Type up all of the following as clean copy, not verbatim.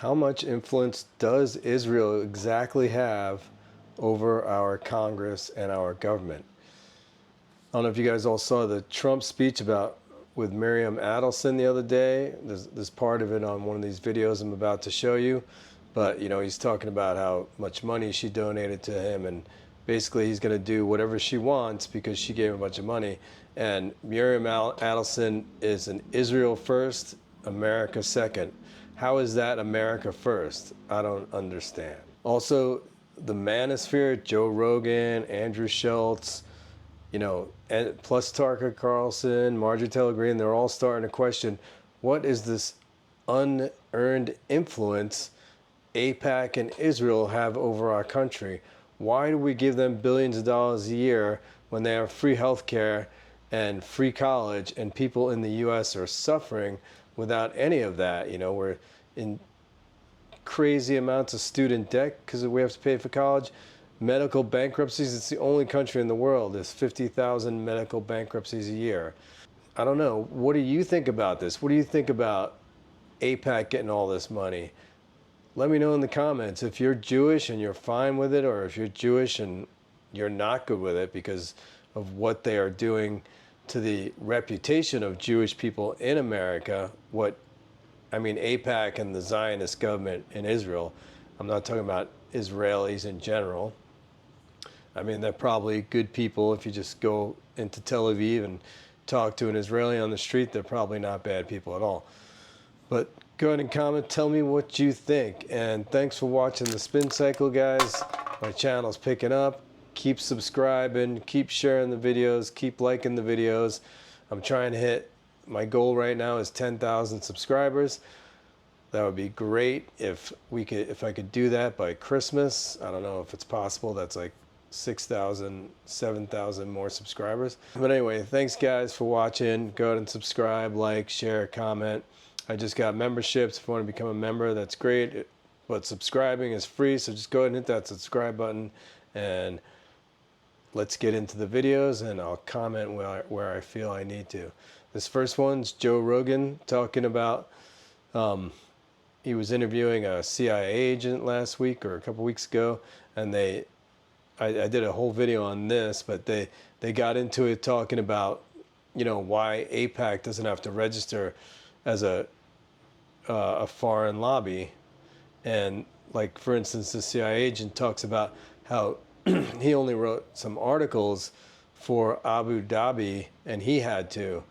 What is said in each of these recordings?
How much influence does Israel exactly have over our Congress and our government? I don't know if you guys all saw the Trump speech with Miriam Adelson the other day. There's part of it on one of these videos I'm about to show you. But, you know, he's talking about how much money she donated to him, and basically he's going to do whatever she wants because she gave him a bunch of money. And Miriam Adelson is an Israel first, America second. How is that America first? I don't understand. Also, the manosphere, Joe Rogan, Andrew Schultz, you know, and plus Tucker Carlson, Marjorie Taylor Greene, they're all starting to question, what is this unearned influence AIPAC and Israel have over our country? Why do we give them billions of dollars a year when they have free health care and free college, and people in the US are suffering without any of that? You know, we're in crazy amounts of student debt because we have to pay for college. Medical bankruptcies, it's the only country in the world. There's 50,000 medical bankruptcies a year. I don't know. What do you think about this? What do you think about AIPAC getting all this money? Let me know in the comments if you're Jewish and you're fine with it, or if you're Jewish and you're not good with it because of what they are doing to the reputation of Jewish people in America. AIPAC and the Zionist government in Israel. I'm not talking about Israelis in general. I mean, they're probably good people. If you just go into Tel Aviv and talk to an Israeli on the street, they're probably not bad people at all. But go ahead and comment, tell me what you think. And thanks for watching the Spin Cycle, guys. My channel's picking up. Keep subscribing, keep sharing the videos, keep liking the videos. I'm trying to hit, my goal right now is 10,000 subscribers. That would be great if I could do that by Christmas. I don't know if it's possible. That's like 6,000, 7,000 more subscribers. But anyway, thanks guys for watching. Go ahead and subscribe, like, share, comment. I just got memberships. If you want to become a member, that's great. But subscribing is free, so just go ahead and hit that subscribe button, and let's get into the videos, and I'll comment where I feel I need to. This first one's Joe Rogan talking about, he was interviewing a CIA agent last week or a couple weeks ago, and I did a whole video on this, but they got into it talking about, you know, why AIPAC doesn't have to register as a foreign lobby. And like, for instance, the CIA agent talks about how he only wrote some articles for Abu Dhabi, and he had to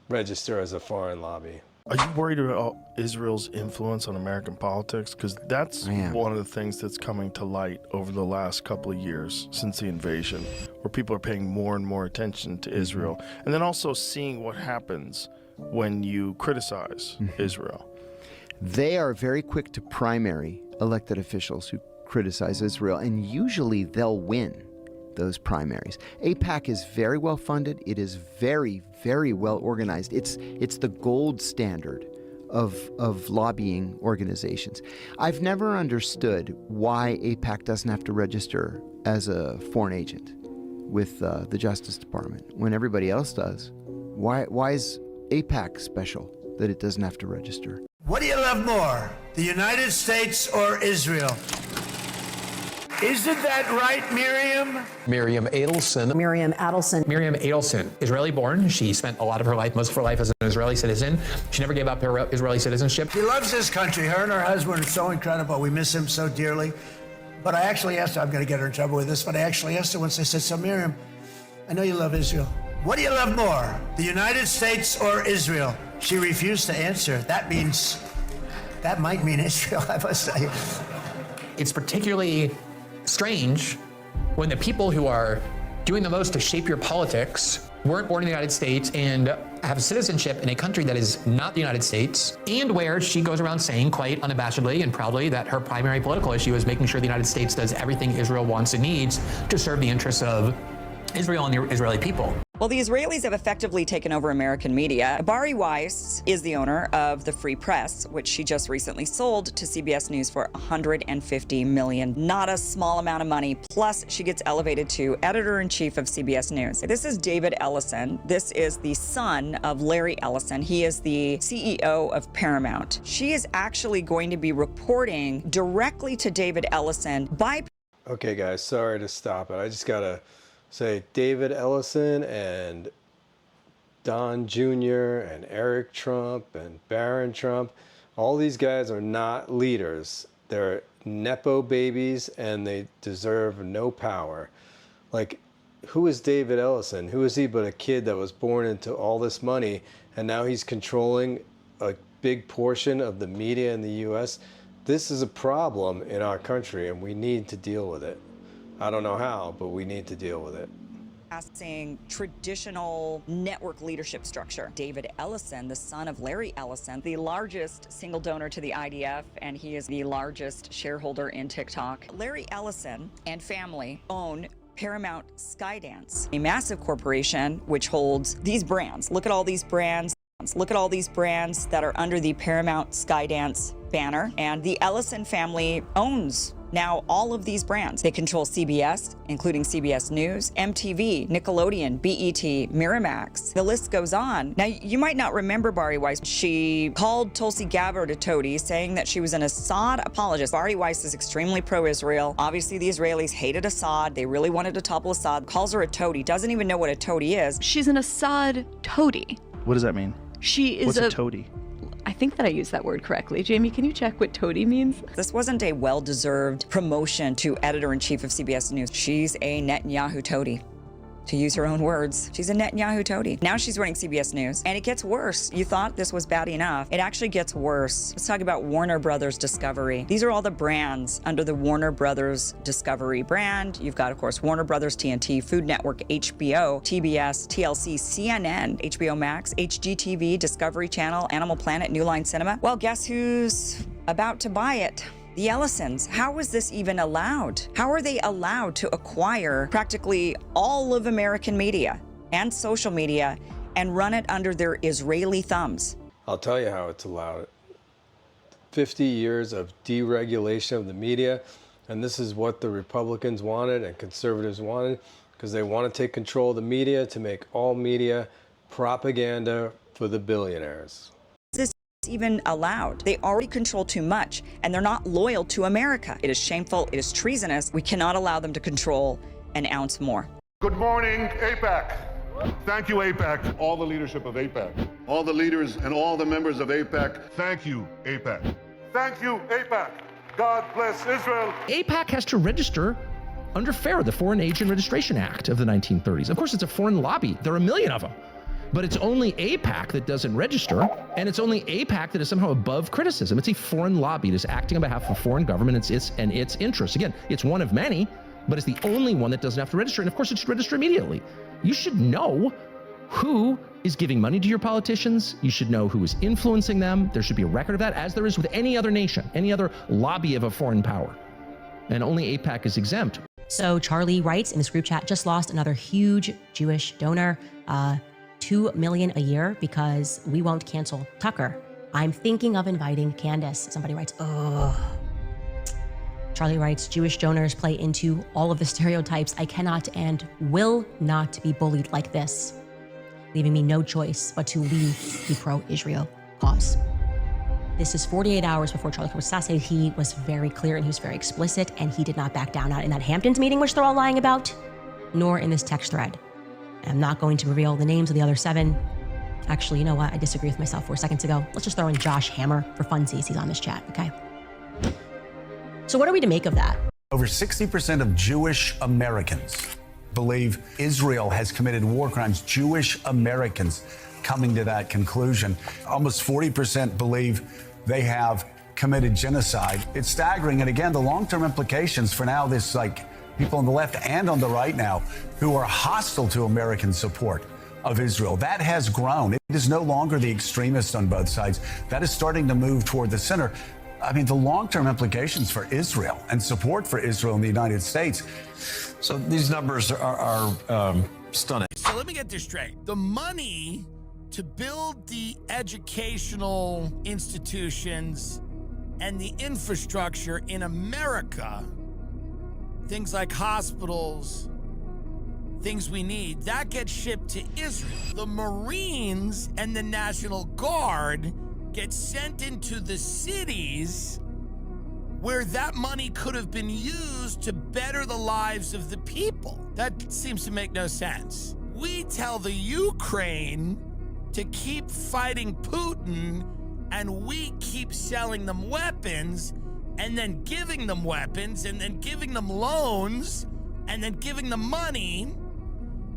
register as a foreign lobby. Are you worried about Israel's influence on American politics? Because that's one of the things that's coming to light over the last couple of years since the invasion, where people are paying more and more attention to Israel, and then also seeing what happens when you criticize Israel. They are very quick to primary elected officials who criticize Israel, and usually they'll win those primaries. AIPAC is very well funded. It is very, very well organized. It's the gold standard of lobbying organizations. I've never understood why AIPAC doesn't have to register as a foreign agent with the Justice Department when everybody else does. Why is AIPAC special that it doesn't have to register? What do you love more, the United States or Israel? Isn't that right, Miriam? Miriam Adelson. Miriam Adelson. Miriam Adelson, Israeli-born. She spent a lot of her life, most of her life, as an Israeli citizen. She never gave up her Israeli citizenship. She loves this country. Her and her husband are so incredible. We miss him so dearly. But I actually asked her, I'm going to get her in trouble with this, but I actually asked her once, I said, so Miriam, I know you love Israel. What do you love more, the United States or Israel? She refused to answer. That might mean Israel, I must say. It's particularly strange when the people who are doing the most to shape your politics weren't born in the United States and have citizenship in a country that is not the United States, and where she goes around saying quite unabashedly and proudly that her primary political issue is making sure the United States does everything Israel wants and needs to serve the interests of Israel and the Israeli people. Well, the Israelis have effectively taken over American media. Bari Weiss is the owner of the Free Press, which she just recently sold to CBS News for $150 million. Not a small amount of money. Plus, she gets elevated to editor-in-chief of CBS News. This is David Ellison. This is the son of Larry Ellison. He is the CEO of Paramount. She is actually going to be reporting directly to David Ellison by... Okay, guys, sorry to stop it. I just gotta say David Ellison and Don Jr. and Eric Trump and Barron Trump, all these guys are not leaders. They're Nepo babies and they deserve no power. Like, who is David Ellison? Who is he but a kid that was born into all this money and now he's controlling a big portion of the media in the US? This is a problem in our country and we need to deal with it. I don't know how, but we need to deal with it. Saying traditional network leadership structure. David Ellison, the son of Larry Ellison, the largest single donor to the IDF, and he is the largest shareholder in TikTok. Larry Ellison and family own Paramount Skydance, a massive corporation which holds these brands. Look at all these brands. Look at all these brands that are under the Paramount Skydance banner. And the Ellison family owns now all of these brands. They control CBS, including CBS News, MTV, Nickelodeon, BET, Miramax. The list goes on. Now, you might not remember Bari Weiss. She called Tulsi Gabbard a toady, saying that she was an Assad apologist. Bari Weiss is extremely pro-Israel. Obviously, the Israelis hated Assad. They really wanted to topple Assad. Calls her a toady. Doesn't even know what a toady is. She's an Assad toady. What does that mean? She is What's a toady? I think that I used that word correctly. Jamie, can you check what toady means? This wasn't a well-deserved promotion to editor-in-chief of CBS News. She's a Netanyahu toady. To use her own words, she's a Netanyahu toady. Now she's running CBS News, and it gets worse. You thought this was bad enough. It actually gets worse. Let's talk about Warner Brothers Discovery. These are all the brands under the Warner Brothers Discovery brand. You've got, of course, Warner Brothers, TNT, Food Network, HBO, TBS, TLC, CNN, HBO Max, HGTV, Discovery Channel, Animal Planet, New Line Cinema. Well, guess who's about to buy it? The Ellisons. How is this even allowed? How are they allowed to acquire practically all of American media and social media and run it under their Israeli thumbs? I'll tell you how it's allowed. 50 years of deregulation of the media, and this is what the Republicans wanted and conservatives wanted, because they want to take control of the media to make all media propaganda for the billionaires. Even allowed. They already control too much, and they're not loyal to America. It is shameful. It is treasonous. We cannot allow them to control an ounce more. Good morning, AIPAC. Thank you, AIPAC. All the leadership of AIPAC. All the leaders and all the members of AIPAC. Thank you, AIPAC. Thank you, AIPAC. God bless Israel. AIPAC has to register under FARE, the Foreign Agent Registration Act of the 1930s. Of course, it's a foreign lobby. There are a million of them. But it's only AIPAC that doesn't register, and it's only AIPAC that is somehow above criticism. It's a foreign lobby that is acting on behalf of a foreign government and its interests. Again, it's one of many, but it's the only one that doesn't have to register. And of course, it should register immediately. You should know who is giving money to your politicians. You should know who is influencing them. There should be a record of that, as there is with any other nation, any other lobby of a foreign power. And only AIPAC is exempt. So Charlie writes in this group chat, just lost another huge Jewish donor. $2 million a year because we won't cancel Tucker. I'm thinking of inviting Candace. Somebody writes, oh. Charlie writes, Jewish donors play into all of the stereotypes. I cannot and will not be bullied like this, leaving me no choice but to leave the pro-Israel cause. This is 48 hours before Charlie was assassinated. He was very clear and he was very explicit, and he did not back down, not in that Hamptons meeting, which they're all lying about, nor in this text thread. I'm not going to reveal the names of the other 7. Actually, you know what? I disagree with myself 4 seconds ago. Let's just throw in Josh Hammer for funsies. He's on this chat, okay? So what are we to make of that? Over 60% of Jewish Americans believe Israel has committed war crimes. Jewish Americans coming to that conclusion. Almost 40% believe they have committed genocide. It's staggering. And again, the long-term implications for now, this people on the left and on the right now who are hostile to American support of Israel. That has grown. It is no longer the extremists on both sides. That is starting to move toward the center. I mean, the long-term implications for Israel and support for Israel in the United States. So these numbers are stunning. So let me get this straight. The money to build the educational institutions and the infrastructure in America, things like hospitals, things we need, that gets shipped to Israel. The Marines and the National Guard get sent into the cities where that money could have been used to better the lives of the people. That seems to make no sense. We tell the Ukraine to keep fighting Putin, and we keep selling them weapons, and then giving them weapons, and then giving them loans, and then giving them money,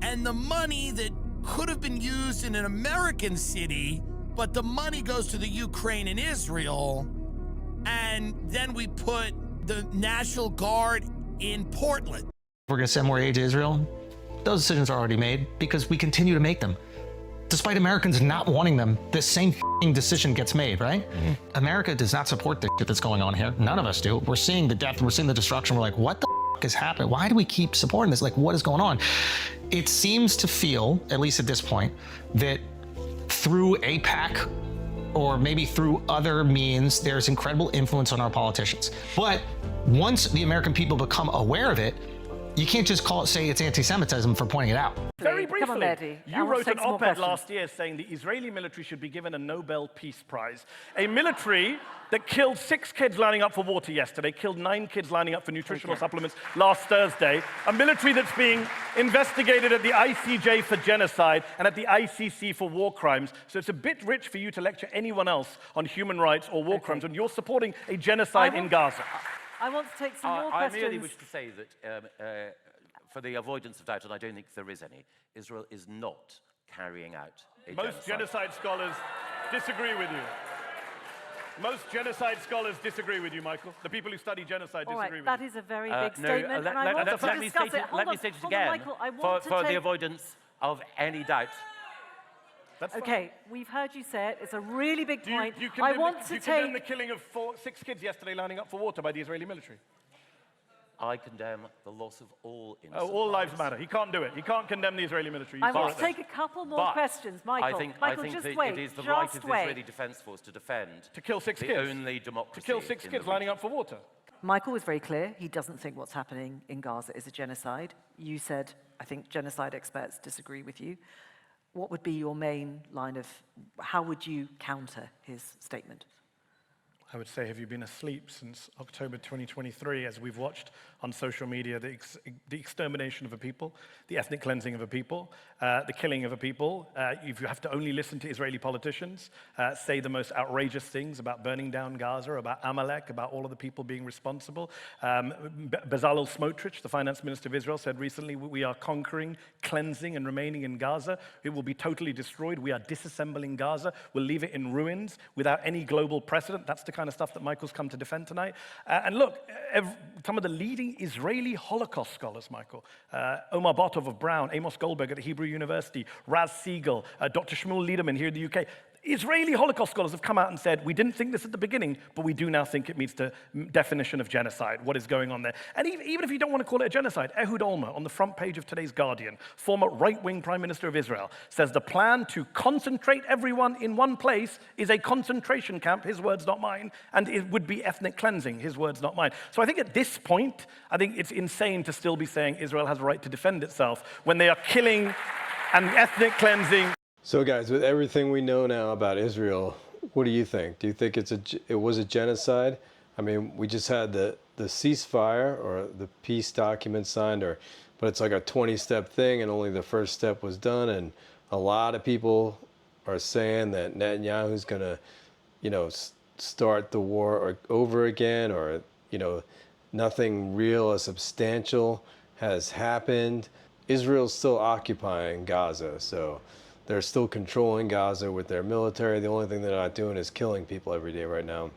and the money that could have been used in an American city, but the money goes to the Ukraine and Israel, and then we put the National Guard in Portland. We're going to send more aid to Israel. Those decisions are already made because we continue to make them. Despite Americans not wanting them, this same decision gets made, right? Mm-hmm. America does not support the shit that's going on here. None of us do. We're seeing the death, we're seeing the destruction. We're like, what the is happening? Why do we keep supporting this? Like, what is going on? It seems to feel, at least at this point, that through AIPAC or maybe through other means, there's incredible influence on our politicians. But once the American people become aware of it, you can't just say it's anti-Semitism for pointing it out. Very briefly, you wrote an op-ed last year saying the Israeli military should be given a Nobel Peace Prize. A military that killed 6 kids lining up for water yesterday, killed 9 kids lining up for nutritional supplements last Thursday. A military that's being investigated at the ICJ for genocide and at the ICC for war crimes. So it's a bit rich for you to lecture anyone else on human rights or war crimes when you're supporting a genocide in Gaza. I want to take some more questions. I merely wish to say that, for the avoidance of doubt, and I don't think there is any, Israel is not carrying out a genocide. Most genocide scholars disagree with you. Most genocide scholars disagree with you, Michael. The people who study genocide disagree with you. That is a very big statement, and I want to discuss it. Let me state it again, for the avoidance of any doubt. Okay, we've heard you say it. It's a really big point. You condemn the killing of 6 kids yesterday lining up for water by the Israeli military. I condemn the loss of all innocent lives. All lives matter. He can't do it. He can't condemn the Israeli military. I want to take a couple more questions, Michael. I think just that wait. it is the right of the Israeli Defense Force to defend to kill 6 the kids. only democracy. To kill 6 kids lining up for water. Michael was very clear. He doesn't think what's happening in Gaza is a genocide. You said, I think genocide experts disagree with you. What would be your main line of, how would you counter his statement? I would say, have you been asleep since October 2023 as we've watched on social media the extermination of a people, the ethnic cleansing of a people, the killing of a people? If you have to only listen to Israeli politicians say the most outrageous things about burning down Gaza, about Amalek, about all of the people being responsible. Bezalel Smotrich, the finance minister of Israel, said recently, we are conquering, cleansing, and remaining in Gaza. It will be totally destroyed. We are disassembling Gaza. We'll leave it in ruins without any global precedent. That's the kind of stuff that Michael's come to defend tonight. And look, some of the leading Israeli Holocaust scholars, Michael, Omar Botov of Brown, Amos Goldberg at the Hebrew University, Raz Siegel, Dr. Shmuel Liederman here in the UK, Israeli Holocaust scholars have come out and said, we didn't think this at the beginning, but we do now think it meets the definition of genocide, what is going on there. And even if you don't want to call it a genocide, Ehud Olmert, on the front page of today's Guardian, former right-wing Prime Minister of Israel, says the plan to concentrate everyone in one place is a concentration camp, his words, not mine, and it would be ethnic cleansing, his words, not mine. So I think at this point, I think it's insane to still be saying Israel has a right to defend itself when they are killing and ethnic cleansing. So guys, with everything we know now about Israel, what do you think? Do you think it was a genocide? I mean, we just had the ceasefire or the peace document signed, but it's like a 20-step thing and only the first step was done. And a lot of people are saying that Netanyahu's gonna, start the war over again, or, nothing real or substantial has happened. Israel's still occupying Gaza, so they're still controlling Gaza with their military. The only thing they're not doing is killing people every day right now.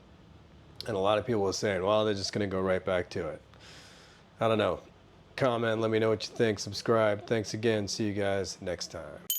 And a lot of people are saying, well, they're just going to go right back to it. I don't know. Comment, let me know what you think. Subscribe. Thanks again. See you guys next time.